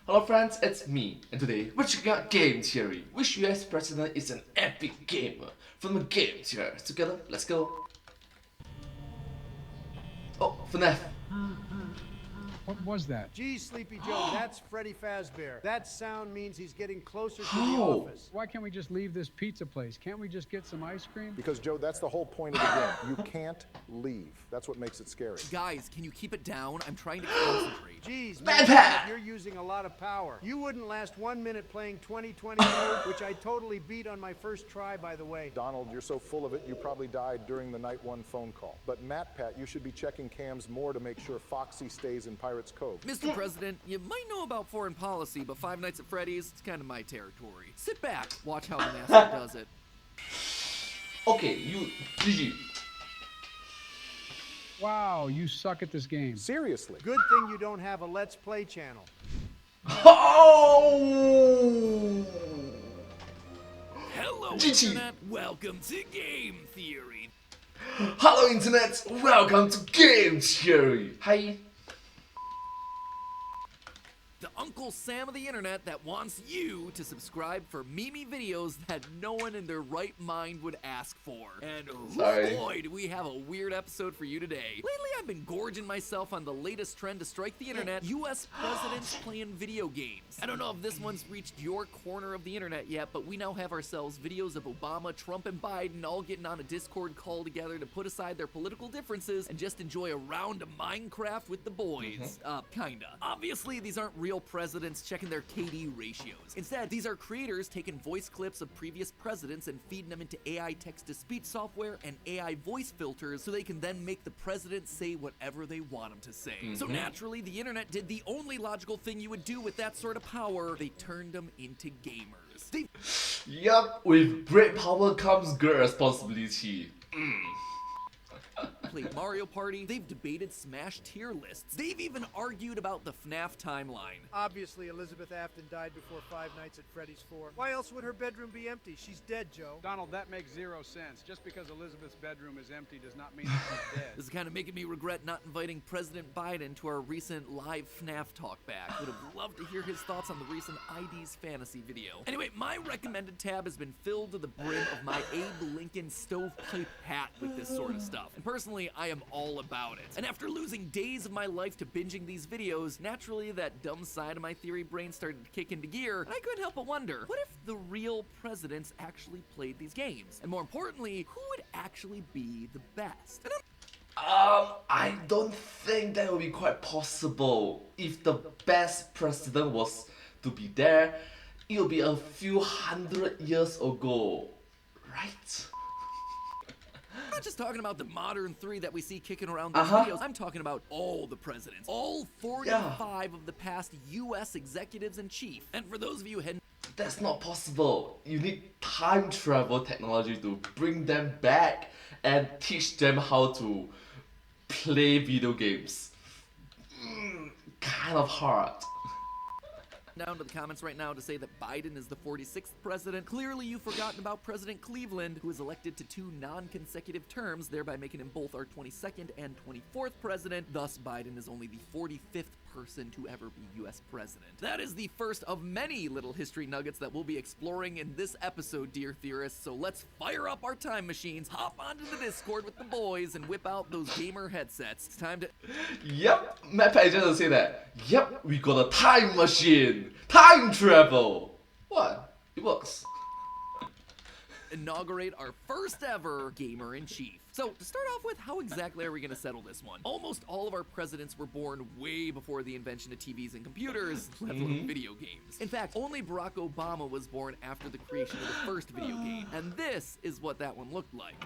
Hello friends, it's me, and today we're checking out Game Theory, which US president is an epic gamer from the Game Theorists. Together, let's go. Oh, FNAF. What was that? Geez, Sleepy Joe, that's Freddy Fazbear. That sound means he's getting closer to the Oh. office. Why can't we just leave this pizza place? Can't we just get some ice cream? Because, Joe, that's the whole point of the game. You can't leave. That's what makes it scary. Guys, can you keep it down? I'm trying to concentrate. Geez, Bad man, hat. you're using a lot of power. You wouldn't last 1 minute playing 2020 mode, which I totally beat on my first try, by the way. Donald, you're so full of it, you probably died during the night one phone call. But MatPat, you should be checking cams more to make sure Foxy stays in Pirates Cove. Mr. President, you might know about foreign policy, but Five Nights at Freddy's, it's kind of my territory. Sit back, watch how the master does it. Okay, you GG. Wow, you suck at this game. Seriously. Good thing you don't have a Let's Play channel. Oh! Hello, GG. Internet. Welcome to Game Theory. Hello Internet, welcome to Game Theory. Hi. The Uncle Sam of the Internet that wants you to subscribe for Mimi videos that no one in their right mind would ask for. And oh Sorry. boy, do we have a weird episode for you today. Lately, I've been gorging myself on the latest trend to strike the internet, US presidents playing video games. I don't know if this one's reached your corner of the internet yet, but we now have ourselves videos of Obama, Trump, and Biden all getting on a Discord call together to put aside their political differences and just enjoy a round of Minecraft with the boys. Kinda. Obviously, these aren't real presidents checking their KD ratios. Instead, these are creators taking voice clips of previous presidents and feeding them into AI text-to-speech software and AI voice filters so they can then make the president say whatever they want him to say. So naturally, the internet did the only logical thing you would do with that sort of power. They turned them into gamers. They Yup, with great power comes great responsibility. played Mario Party, they've debated Smash tier lists, they've even argued about the FNAF timeline. Obviously, Elizabeth Afton died before Five Nights at Freddy's 4. Why else would her bedroom be empty? She's dead, Joe. Donald, that makes zero sense. Just because Elizabeth's bedroom is empty does not mean that she's This dead. is kind of making me regret not inviting President Biden to our recent live FNAF talk back. Would have loved to hear his thoughts on the recent ID's fantasy video. Anyway, my recommended tab has been filled to the brim of my Abe Lincoln stovepipe hat with this sort of stuff. And personally, I am all about it. And after losing days of my life to binging these videos, naturally that dumb side of my theory brain started to kick into gear, and I couldn't help but wonder, what if the real presidents actually played these games? And more importantly, who would actually be the best? And I don't think that would be quite possible. If the best president was to be there, it would be a few hundred years ago, right? I'm not just talking about the modern three that we see kicking around these videos. I'm talking about all the presidents. All 45 of the past US executives in chief. And for those of you heading That's not possible. You need time travel technology to bring them back and teach them how to play video games. Kind of hard. down to the comments right now to say that Biden is the 46th president. Clearly you've forgotten about President Cleveland, who was elected to 2 non-consecutive terms, thereby making him both our 22nd and 24th president. Thus, Biden is only the 45th person to ever be US president. That is the first of many little history nuggets that we'll be exploring in this episode, dear theorists. So let's fire up our time machines, hop onto the Discord with the boys, and whip out those gamer headsets. It's time to... Yep, MatPat is just to say that. Yep, we got a time machine. Time travel. What? It works. inaugurate our first ever gamer-in-chief. So, to start off with, how exactly are we going to settle this one? Almost all of our presidents were born way before the invention of TVs and computers, let alone video games. In fact, only Barack Obama was born after the creation of the first video game, and this is what that one looked like.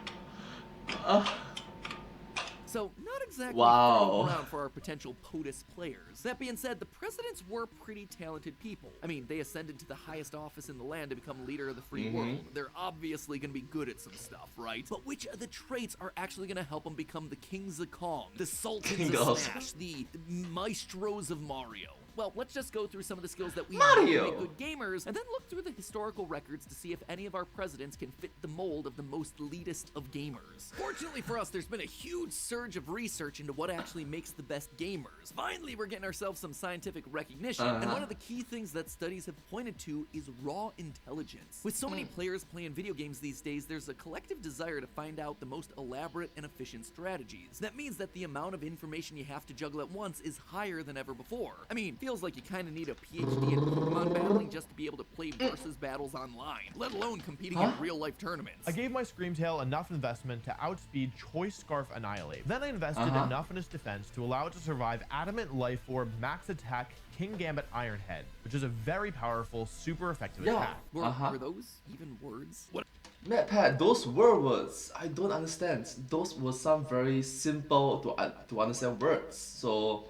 So, not exactly fertile ground for our potential POTUS players. That being said, the presidents were pretty talented people. I mean, they ascended to the highest office in the land to become leader of the free world. They're obviously going to be good at some stuff, right? But which of the traits are actually going to help them become the kings of Kong, the sultans of Smash, the maestros of Mario? well, let's just go through some of the skills that we Mario! need to make good gamers, and then look through the historical records to see if any of our presidents can fit the mold of the most elitist of gamers. Fortunately for us, there's been a huge surge of research into what actually makes the best gamers. Finally, we're getting ourselves some scientific recognition, and one of the key things that studies have pointed to is raw intelligence. With so many players playing video games these days, there's a collective desire to find out the most elaborate and efficient strategies. That means that the amount of information you have to juggle at once is higher than ever before. I mean, feels like you kind of need a PhD in Pokemon battling just to be able to play versus battles online, let alone competing in real-life tournaments. I gave my Screamtail enough investment to outspeed Choice Scarf Annihilate. Then I invested enough in its defense to allow it to survive Adamant Life Orb, Max Attack, King Gambit Ironhead, which is a very powerful, super effective attack. Were those even words? What? MatPat, those were words. I don't understand. Those were some very simple to understand words. So,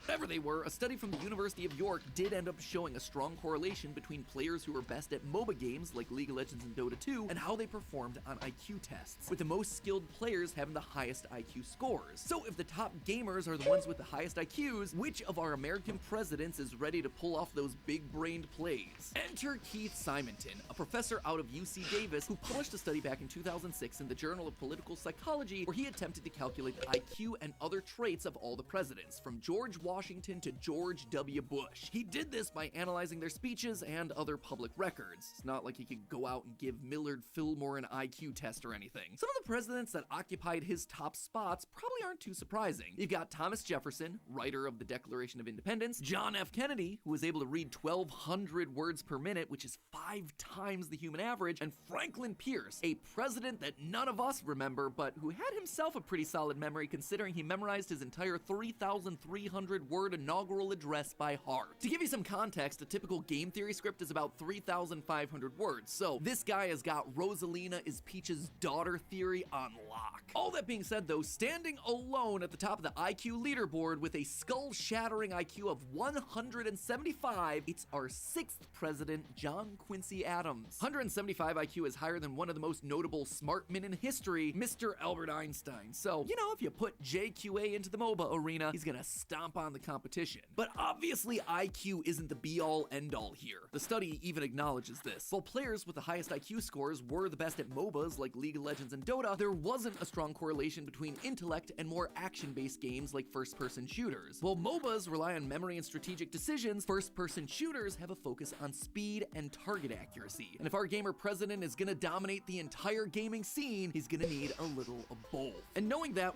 Whatever they were, a study from the University of York did end up showing a strong correlation between players who were best at MOBA games like League of Legends and Dota 2 and how they performed on IQ tests, with the most skilled players having the highest IQ scores. So if the top gamers are the ones with the highest IQs, which of our American presidents is ready to pull off those big-brained plays? Enter Keith Simonton, a professor out of UC Davis who published a study back in 2006 in the Journal of Political Psychology where he attempted to calculate the IQ and other traits of all the presidents, from George Washington to George W. Bush. He did this by analyzing their speeches and other public records. It's not like he could go out and give Millard Fillmore an IQ test or anything. Some of the presidents that occupied his top spots probably aren't too surprising. You've got Thomas Jefferson, writer of the Declaration of Independence, John F. Kennedy, who was able to read 1,200 words per minute, which is 5 times the human average, and Franklin Pierce, a president that none of us remember, but who had himself a pretty solid memory considering he memorized his entire 3,300 word inaugural address by heart. To give you some context, a typical game theory script is about 3,500 words, so this guy has got Rosalina is Peach's daughter theory on lock. All that being said though, standing alone at the top of the IQ leaderboard with a skull-shattering IQ of 175, it's our 6th president, John Quincy Adams. 175 IQ is higher than one of the most notable smart men in history, Mr. Albert Einstein. So, you know, if you put JQA into the MOBA arena, he's gonna stomp on the competition. But obviously IQ isn't the be-all end-all here. The study even acknowledges this. While players with the highest IQ scores were the best at MOBAs like League of Legends and Dota, there wasn't a strong correlation between intellect and more action-based games like first-person shooters. While MOBAs rely on memory and strategic decisions, first-person shooters have a focus on speed and target accuracy. And if our gamer president is gonna dominate the entire gaming scene, he's gonna need a little of both. And knowing that,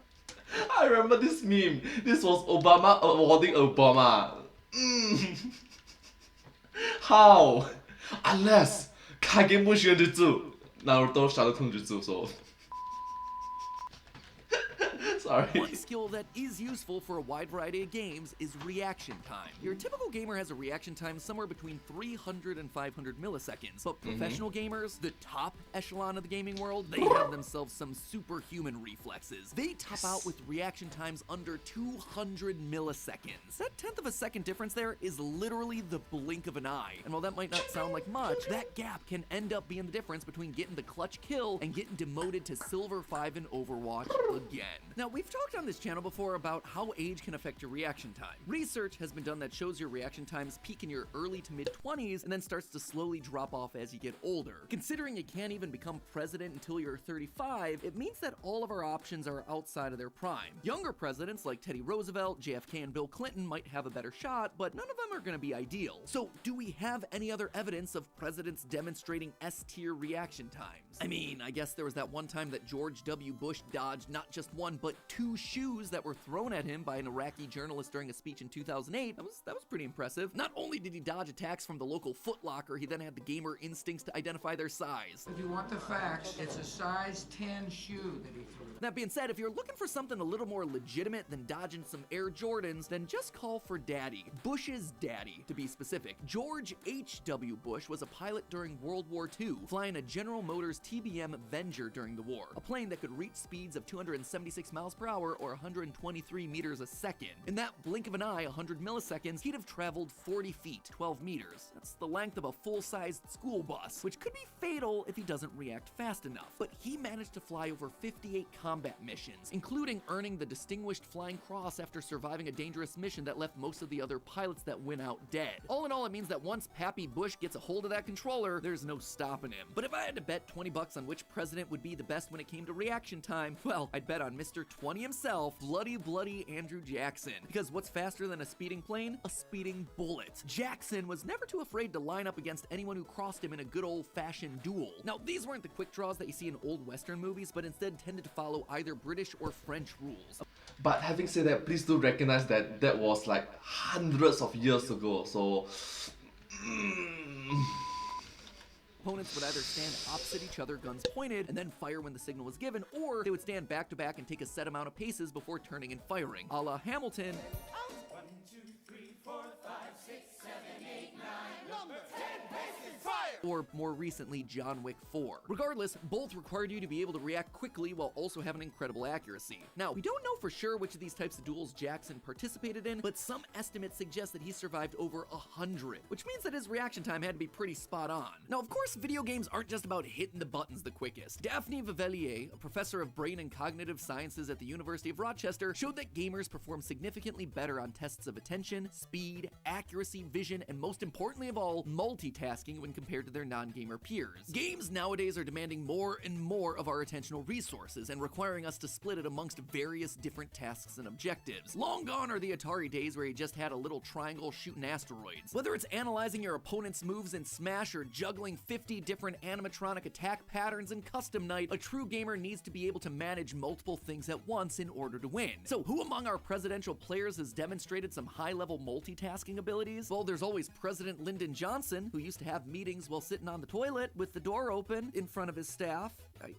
I remember this meme. This was Obama awarding Obama. How? Unless Kagemushin Jutsu. Naruto Shadow Clone Jutsu, so. Sorry. one skill that is useful for a wide variety of games is reaction time. Your typical gamer has a reaction time somewhere between 300 and 500 milliseconds, but professional gamers, the top echelon of the gaming world, they have themselves some superhuman reflexes. They top out with reaction times under 200 milliseconds. That 1/10 of a second difference there is literally the blink of an eye. And while that might not sound like much, that gap can end up being the difference between getting the clutch kill and getting demoted to Silver 5 in Overwatch again. Now, we've talked on this channel before about how age can affect your reaction time. Research has been done that shows your reaction times peak in your early to mid 20s and then starts to slowly drop off as you get older. Considering you can't even become president until you're 35, it means that all of our options are outside of their prime. Younger presidents like Teddy Roosevelt, JFK, and Bill Clinton might have a better shot, but none of them are going to be ideal. So, do we have any other evidence of presidents demonstrating S-tier reaction times? I mean, I guess there was that one time that George W. Bush dodged not just one, but 2 shoes that were thrown at him by an Iraqi journalist during a speech in 2008. That was pretty impressive. Not only did he dodge attacks from the local Foot Locker, he then had the gamer instincts to identify their size. If you want the facts, it's a size 10 shoe that he threw. That being said, if you're looking for something a little more legitimate than dodging some Air Jordans, then just call for Daddy. Bush's daddy, to be specific. George H.W. Bush was a pilot during World War II, flying a General Motors TBM Avenger during the war, a plane that could reach speeds of 276 miles per hour or 123 meters a second. In that blink of an eye, 100 milliseconds, he'd have traveled 40 feet, 12 meters. That's the length of a full-sized school bus, which could be fatal if he doesn't react fast enough. But he managed to fly over 58 combat missions, including earning the Distinguished Flying Cross after surviving a dangerous mission that left most of the other pilots that went out dead. All in all, it means that once Pappy Bush gets a hold of that controller, there's no stopping him. But if I had to bet 20 bucks on which president would be the best when it came to reaction time, well, I'd bet on Mr. 20 himself, bloody Andrew Jackson. Because what's faster than a speeding plane? A speeding bullet. Jackson was never too afraid to line up against anyone who crossed him in a good old-fashioned duel. Now, these weren't the quick draws that you see in old Western movies, but instead tended to follow either British or French rules. But having said that, please do recognize that that was like hundreds of years ago, so... Opponents would either stand opposite each other, guns pointed, and then fire when the signal was given, or they would stand back to back and take a set amount of paces before turning and firing, a la Hamilton. 1, 2, 3, 4, 5, 6, 7, 8, 9, number 10 paces, fire! Or more recently, John Wick 4. Regardless, both required you to be able to react quickly while also having incredible accuracy. Now, we don't know for sure which of these types of duels Jackson participated in, but some estimates suggest that he survived over 100, which means that his reaction time had to be pretty spot on. Now, of course, video games aren't just about hitting the buttons the quickest. Daphne Vivellier, a professor of brain and cognitive sciences at the University of Rochester, showed that gamers perform significantly better on tests of attention, speed, accuracy, vision, and most importantly of all, multitasking when compared to their non-gamer peers. Games nowadays are demanding more and more of our attentional resources and requiring us to split it amongst various different tasks and objectives. Long gone are the Atari days where you just had a little triangle shooting asteroids. Whether it's analyzing your opponent's moves in Smash or juggling 50 different animatronic attack patterns in Custom Night, a true gamer needs to be able to manage multiple things at once in order to win. So who among our presidential players has demonstrated some high-level multitasking abilities? Well, there's always President Lyndon Johnson, who used to have meetings while sitting on the toilet with the door open in front of his staff.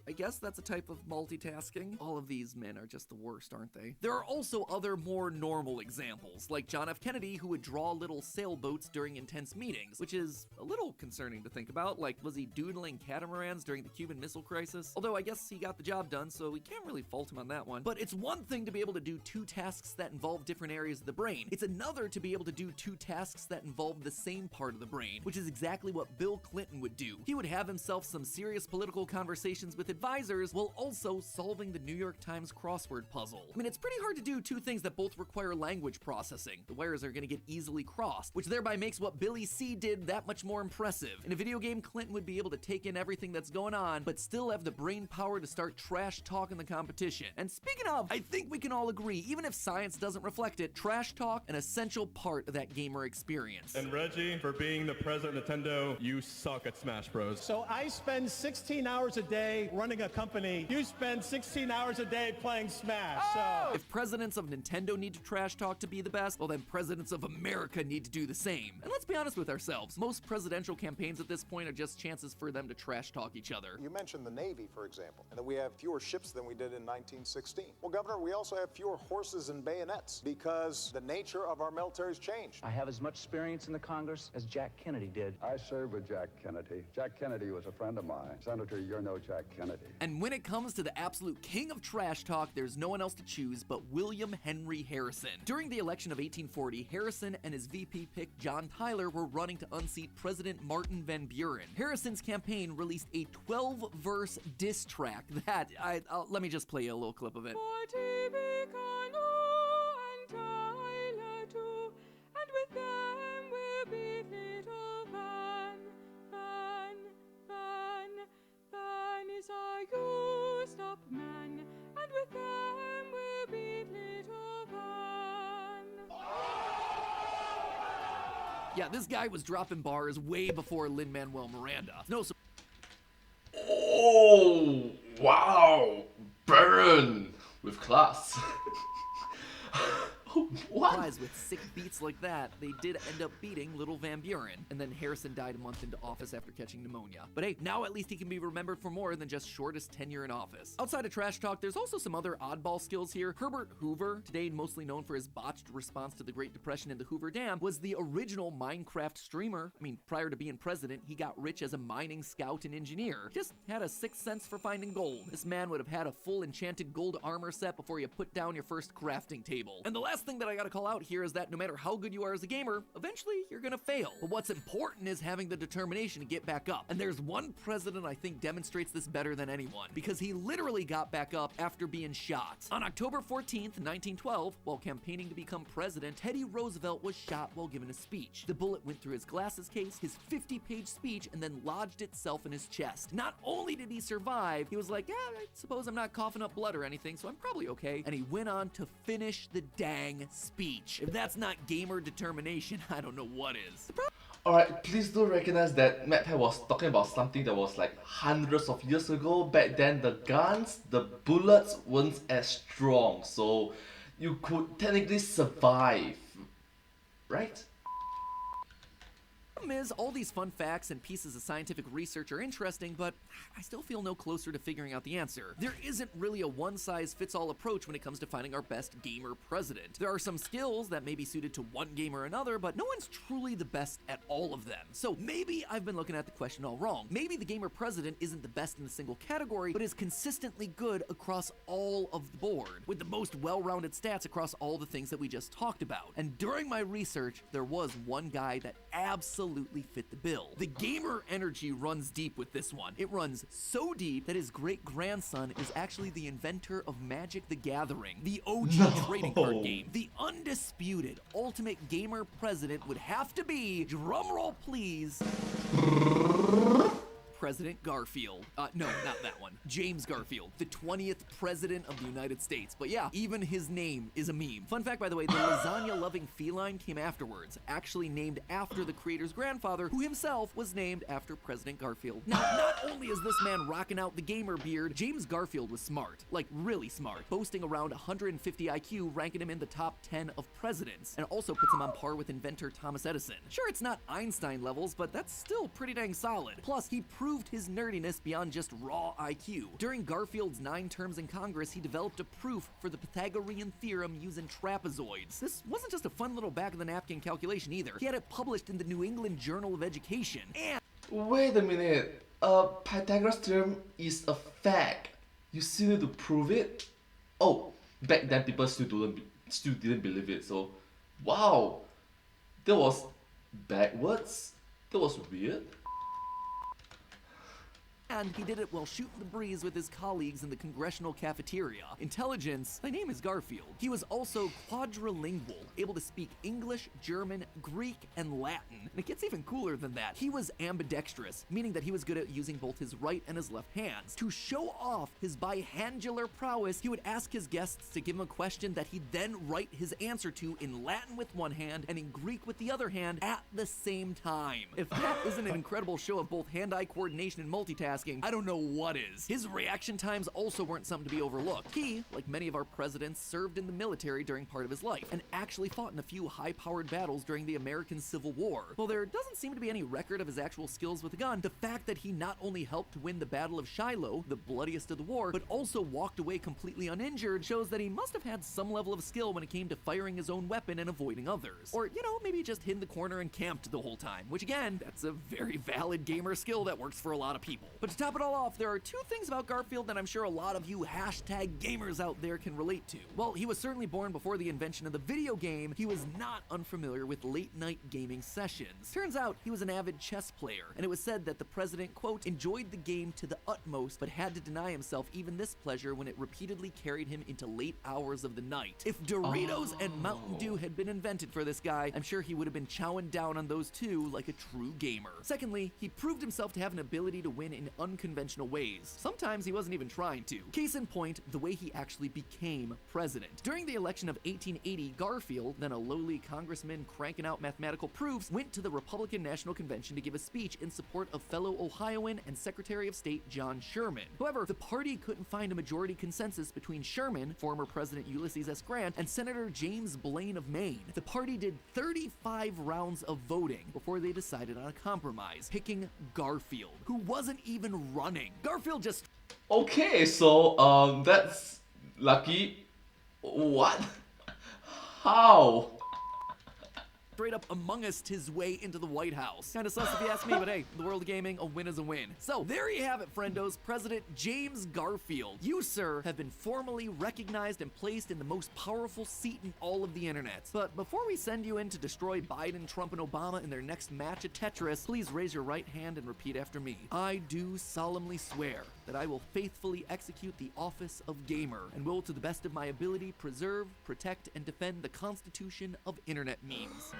I guess that's a type of multitasking. All of these men are just the worst, aren't they? There are also other more normal examples, like John F. Kennedy, who would draw little sailboats during intense meetings, which is a little concerning to think about. Like, was he doodling catamarans during the Cuban Missile Crisis? Although I guess he got the job done, so we can't really fault him on that one. But it's one thing to be able to do two tasks that involve different areas of the brain. It's another to be able to do two tasks that involve the same part of the brain, which is exactly what Bill Clinton would do. He would have himself some serious political conversations with advisors while also solving the New York Times crossword puzzle. I mean, it's pretty hard to do two things that both require language processing. The wires are gonna get easily crossed, which thereby makes what Billy C did that much more impressive. In a video game, Clinton would be able to take in everything that's going on, but still have the brain power to start trash talking the competition. And speaking of, I think we can all agree, even if science doesn't reflect it, trash talk, an essential part of that gamer experience. And Reggie, for being the president of Nintendo, you suck at Smash Bros. So I spend 16 hours a day running a company. You spend 16 hours a day playing Smash. So if presidents of Nintendo need to trash talk to be the best, well then presidents of America need to do the same. And let's be honest with ourselves, most presidential campaigns at this point are just chances for them to trash talk each other. You mentioned the Navy, for example, and that we have fewer ships than we did in 1916. Well, Governor, we also have fewer horses and bayonets because the nature of our military's changed. I have as much experience in the Congress as Jack Kennedy did. I served with Jack Kennedy. Jack Kennedy was a friend of mine. Senator, you're no Jack Kennedy. And when it comes to the absolute king of trash talk, there's no one else to choose but William Henry Harrison. During the election of 1840, Harrison and his VP pick John Tyler were running to unseat President Martin Van Buren. Harrison's campaign released a 12-verse diss track that, let me just play you a little clip of it. And with them will be little Van. Van is our used up man, and with them will be little Van. Yeah, this guy was dropping bars way before Lin-Manuel Miranda. No, so Oh, wow, Baron with class. What? Surprised with sick beats like that, they did end up beating Little Van Buren, and then Harrison died a month into office after catching pneumonia. But hey, now at least he can be remembered for more than just shortest tenure in office. Outside of trash talk, there's also some other oddball skills here. Herbert Hoover, today mostly known for his botched response to the Great Depression and the Hoover Dam, was the original Minecraft streamer. I mean, prior to being president, he got rich as a mining scout and engineer. Just had a sixth sense for finding gold. This man would have had a full enchanted gold armor set before you put down your first crafting table. And the last thing that I gotta call out here is that no matter how good you are as a gamer, eventually you're gonna fail. But what's important is having the determination to get back up. And there's one president I think demonstrates this better than anyone, because he literally got back up after being shot. On October 14th, 1912, while campaigning to become president, Teddy Roosevelt was shot while giving a speech. The bullet went through his glasses case, his 50-page speech, and then lodged itself in his chest. Not only did he survive, he was like, yeah, I suppose I'm not coughing up blood or anything, so I'm probably okay. And he went on to finish the dang speech. If that's not gamer determination, I don't know what is. Alright, please do recognize that MatPat was talking about something that was like hundreds of years ago. Back then, the guns, the bullets weren't as strong, so you could technically survive, right? Problem is, all these fun facts and pieces of scientific research are interesting, but I still feel no closer to figuring out the answer. There isn't really a one-size-fits-all approach when it comes to finding our best gamer president. There are some skills that may be suited to one game or another, but no one's truly the best at all of them. So maybe I've been looking at the question all wrong. Maybe the gamer president isn't the best in a single category, but is consistently good across all of the board, with the most well-rounded stats across all the things that we just talked about. And during my research, there was one guy that absolutely fit the bill. The gamer energy runs deep with this one. It runs so deep that his great-grandson is actually the inventor of Magic the Gathering, the OG trading card game. The undisputed ultimate gamer president would have to be, drumroll please, President Garfield. No, not that one. James Garfield, the 20th President of the United States. But yeah, even his name is a meme. Fun fact, by the way, the lasagna-loving feline came afterwards, actually named after the creator's grandfather, who himself was named after President Garfield. Now, not only is this man rocking out the gamer beard, James Garfield was smart. Like, really smart. Boasting around 150 IQ, ranking him in the top 10 of presidents, and also puts him on par with inventor Thomas Edison. Sure, it's not Einstein levels, but that's still pretty dang solid. Plus, he proved his nerdiness beyond just raw IQ. During Garfield's 9 terms in Congress, he developed a proof for the Pythagorean theorem using trapezoids. This wasn't just a fun little back-of-the-napkin calculation either. He had it published in the New England Journal of Education. And wait a minute. Pythagoras theorem is a fact. You still need to prove it? Oh, back then people still didn't believe it, so wow. That was backwards? That was weird. And he did it while shooting the breeze with his colleagues in the congressional cafeteria. Intelligence, my name is Garfield. He was also quadrilingual, able to speak English, German, Greek, and Latin. And it gets even cooler than that. He was ambidextrous, meaning that he was good at using both his right and his left hands. To show off his bihandular prowess, he would ask his guests to give him a question that he'd then write his answer to in Latin with one hand and in Greek with the other hand at the same time. If that isn't an incredible show of both hand-eye coordination and multitasking, I don't know what is. His reaction times also weren't something to be overlooked. He, like many of our presidents, served in the military during part of his life, and actually fought in a few high-powered battles during the American Civil War. While there doesn't seem to be any record of his actual skills with a gun, the fact that he not only helped win the Battle of Shiloh, the bloodiest of the war, but also walked away completely uninjured shows that he must have had some level of skill when it came to firing his own weapon and avoiding others. Or, you know, maybe just hid in the corner and camped the whole time, which again, that's a very valid gamer skill that works for a lot of people. But to top it all off, there are 2 things about Garfield that I'm sure a lot of you #gamers out there can relate to. Well, he was certainly born before the invention of the video game. He was not unfamiliar with late-night gaming sessions. Turns out, he was an avid chess player, and it was said that the president, quote, enjoyed the game to the utmost, but had to deny himself even this pleasure when it repeatedly carried him into late hours of the night. If Doritos and Mountain Dew had been invented for this guy, I'm sure he would have been chowing down on those too like a true gamer. Secondly, he proved himself to have an ability to win in unconventional ways. Sometimes he wasn't even trying to. Case in point, the way he actually became president. During the election of 1880, Garfield, then a lowly congressman cranking out mathematical proofs, went to the Republican National Convention to give a speech in support of fellow Ohioan and Secretary of State John Sherman. However, the party couldn't find a majority consensus between Sherman, former President Ulysses S. Grant, and Senator James Blaine of Maine. The party did 35 rounds of voting before they decided on a compromise, picking Garfield, who wasn't even running. Garfield just... Okay, so, that's lucky. What? How? straight up Among Us'd his way into the White House. Kinda sus if you ask me, but hey, the world of gaming, a win is a win. So there you have it, friendos. President James Garfield. You, sir, have been formally recognized and placed in the most powerful seat in all of the internet. But before we send you in to destroy Biden, Trump, and Obama in their next match at Tetris, please raise your right hand and repeat after me. I do solemnly swear that I will faithfully execute the office of gamer and will, to the best of my ability, preserve, protect, and defend the Constitution of internet memes.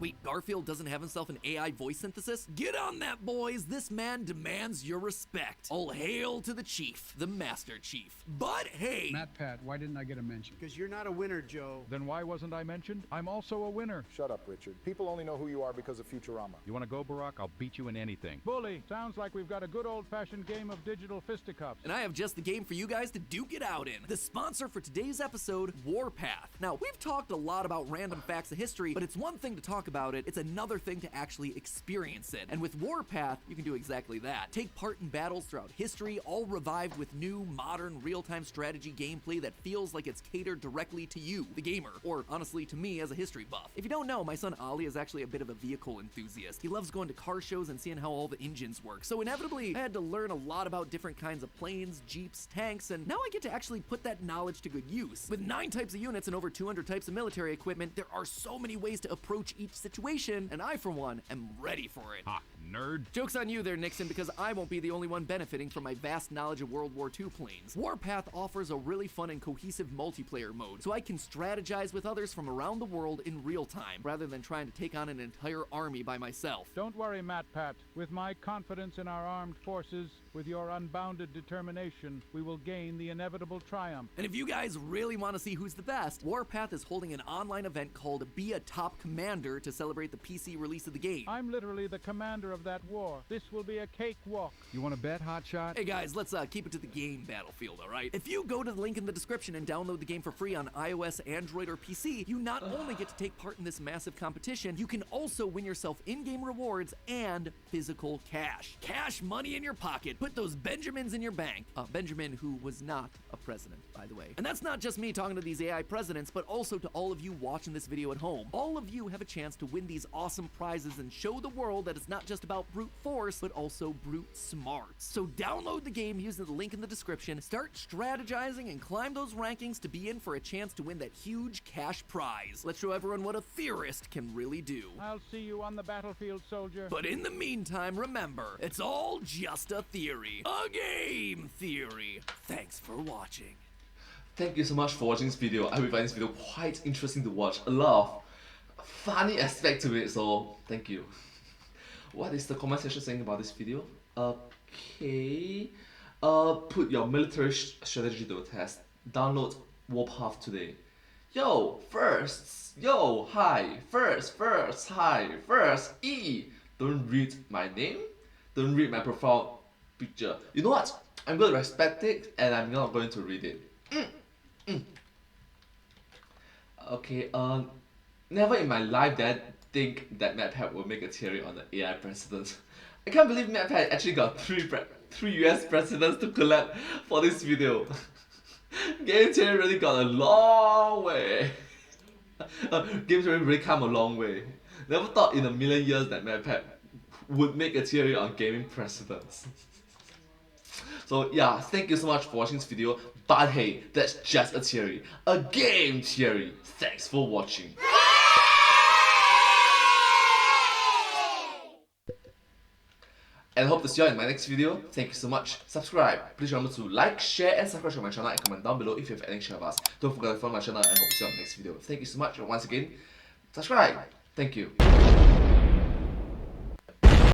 Wait, Garfield doesn't have himself an AI voice synthesis? Get on that, boys! This man demands your respect. All hail to the chief, the Master Chief. But hey! Matt Pat, why didn't I get a mention? Because you're not a winner, Joe. Then why wasn't I mentioned? I'm also a winner. Shut up, Richard. People only know who you are because of Futurama. You want to go, Barack? I'll beat you in anything. Bully, sounds like we've got a good old-fashioned game of digital fisticuffs. And I have just the game for you guys to duke it out in. The sponsor for today's episode, Warpath. Now, we've talked a lot about random facts of history, but it's one thing to talk about it, it's another thing to actually experience it. And with Warpath, you can do exactly that. Take part in battles throughout history, all revived with new, modern, real-time strategy gameplay that feels like it's catered directly to you, the gamer, or honestly to me as a history buff. If you don't know, my son Ali is actually a bit of a vehicle enthusiast. He loves going to car shows and seeing how all the engines work. So inevitably, I had to learn a lot about different kinds of planes, jeeps, tanks, and now I get to actually put that knowledge to good use. With 9 types of units and over 200 types of military equipment, there are so many ways to approach each situation, and I, for one, am ready for it. Ha, nerd. Joke's on you there, Nixon, because I won't be the only one benefiting from my vast knowledge of World War II planes. Warpath offers a really fun and cohesive multiplayer mode, so I can strategize with others from around the world in real time, rather than trying to take on an entire army by myself. Don't worry, Matt Pat. With my confidence in our armed forces, with your unbounded determination, we will gain the inevitable triumph. And if you guys really want to see who's the best, Warpath is holding an online event called Be a Top Commander to celebrate the PC release of the game. I'm literally the commander of that war. This will be a cakewalk. You want to bet, Hotshot? Hey guys, let's keep it to the game battlefield, alright? If you go to the link in the description and download the game for free on iOS, Android, or PC, you not only get to take part in this massive competition, you can also win yourself in-game rewards and physical cash. Cash money in your pocket. Put those Benjamins in your bank. Benjamin, who was not a president, by the way. And that's not just me talking to these AI presidents, but also to all of you watching this video at home. All of you have a chance to win these awesome prizes and show the world that it's not just about brute force, but also brute smarts. So download the game using the link in the description, start strategizing, and climb those rankings to be in for a chance to win that huge cash prize. Let's show everyone what a theorist can really do. I'll see you on the battlefield, soldier. But in the meantime, remember, it's all just a theory. A game theory. Thanks for watching. Thank you so much for watching this video. I hope you find this video quite interesting to watch. A lot of funny aspect to it, so thank you. What is the comment section saying about this video? Okay. Put your military strategy to a test. Download Warpath today. Yo, firsts. Yo, hi. First, hi. First, E. Don't read my name. Don't read my profile picture. You know what? I'm going to respect it and I'm not going to read it. Okay, never in my life did I think that MatPat would make a theory on the AI president. I can't believe MatPat actually got three US presidents to collab for this video. Game Theory really got a long way. Game Theory really come a long way. Never thought in a million years that MatPat would make a theory on gaming presidents. So yeah, thank you so much for watching this video, but hey, that's just a theory. A game theory. Thanks for watching. And I hope to see you all in my next video. Thank you so much. Subscribe. Please remember to like, share, and subscribe to my channel and comment down below if you have anything to share with us. Don't forget to follow my channel and I hope to see you on the next video. Thank you so much, and once again, subscribe. Thank you.